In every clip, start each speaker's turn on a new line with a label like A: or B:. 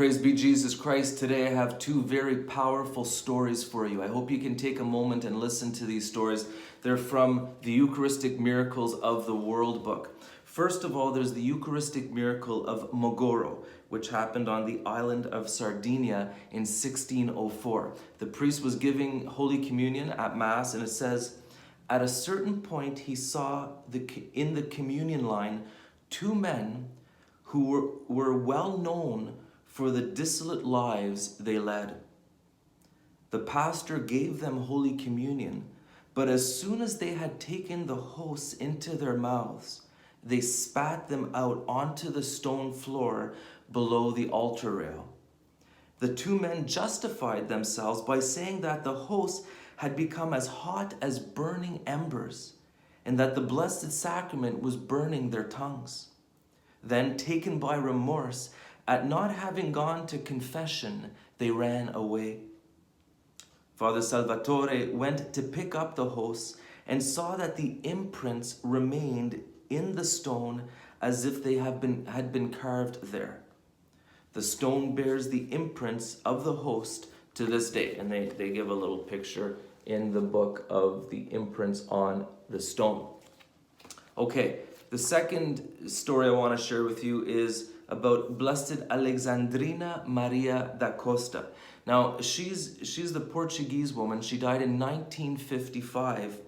A: Praise be Jesus Christ. Today I have two very powerful stories for you. I hope you can take a moment and listen to these stories. They're from the Eucharistic Miracles of the World book. First of all, there's the Eucharistic miracle of Mogoro, which happened on the island of Sardinia in 1604. The priest was giving Holy Communion at Mass, and it says, at a certain point he saw in the communion line two men who were well known for the dissolute lives they led. The pastor gave them Holy Communion, but as soon as they had taken the hosts into their mouths, they spat them out onto the stone floor below the altar rail. The two men justified themselves by saying that the hosts had become as hot as burning embers, and that the Blessed Sacrament was burning their tongues. Then, taken by remorse at not having gone to confession, they ran away. Father Salvatore went to pick up the hosts and saw that the imprints remained in the stone as if they had been carved there. The stone bears the imprints of the host to this day. And they give a little picture in the book of the imprints on the stone. Okay, the second story I want to share with you is about Blessed Alexandrina Maria da Costa. Now, she's the Portuguese woman. She died in 1955,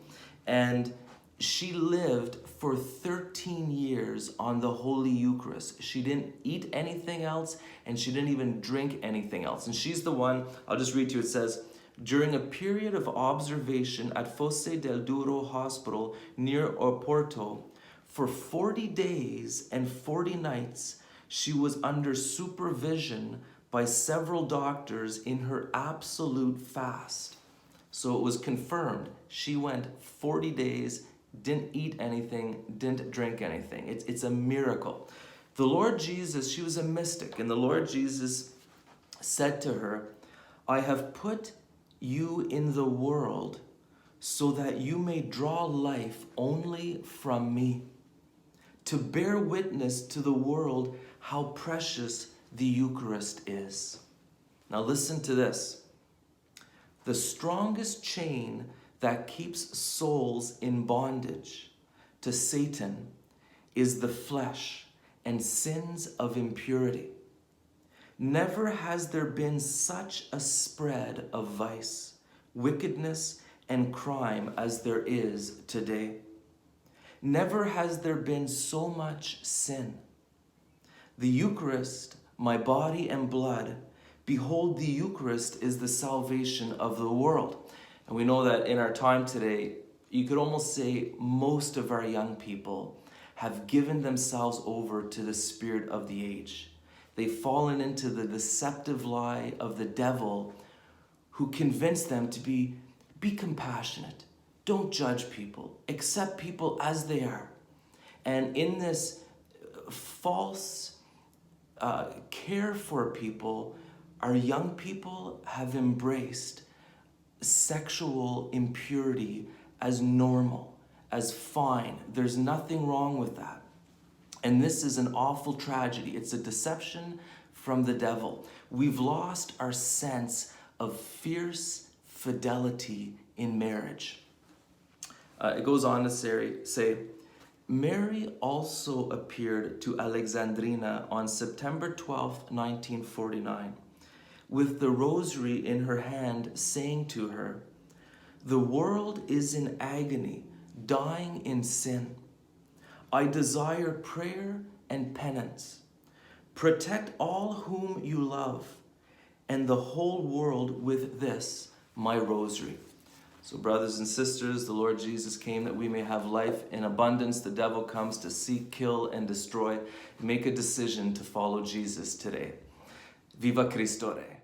A: and she lived for 13 years on the Holy Eucharist. She didn't eat anything else, and she didn't even drink anything else. And she's the one, I'll just read to you, it says, during a period of observation at Fosse del Douro Hospital near Oporto, for 40 days and 40 nights, she was under supervision by several doctors in her absolute fast. So it was confirmed. She went 40 days, didn't eat anything, didn't drink anything. It's a miracle. The Lord Jesus, she was a mystic, and the Lord Jesus said to her, I have put you in the world so that you may draw life only from me, to bear witness to the world how precious the Eucharist is. Now listen to this. The strongest chain that keeps souls in bondage to Satan is the flesh and sins of impurity. Never has there been such a spread of vice, wickedness, and crime as there is today. Never has there been so much sin. The Eucharist, my body and blood, behold, the Eucharist is the salvation of the world. And we know that in our time today, you could almost say most of our young people have given themselves over to the spirit of the age. They've fallen into the deceptive lie of the devil, who convinced them to be compassionate. Don't judge people. Accept people as they are. And in this false care for people, our young people have embraced sexual impurity as normal, as fine. There's nothing wrong with that. And this is an awful tragedy. It's a deception from the devil. We've lost our sense of fierce fidelity in marriage. It goes on to say, Mary also appeared to Alexandrina on September 12th, 1949, with the rosary in her hand, saying to her, the world is in agony, dying in sin. I desire prayer and penance. Protect all whom you love, and the whole world with this, my rosary. So brothers and sisters, the Lord Jesus came that we may have life in abundance. The devil comes to seek, kill, and destroy. Make a decision to follow Jesus today. Viva Cristo Rey.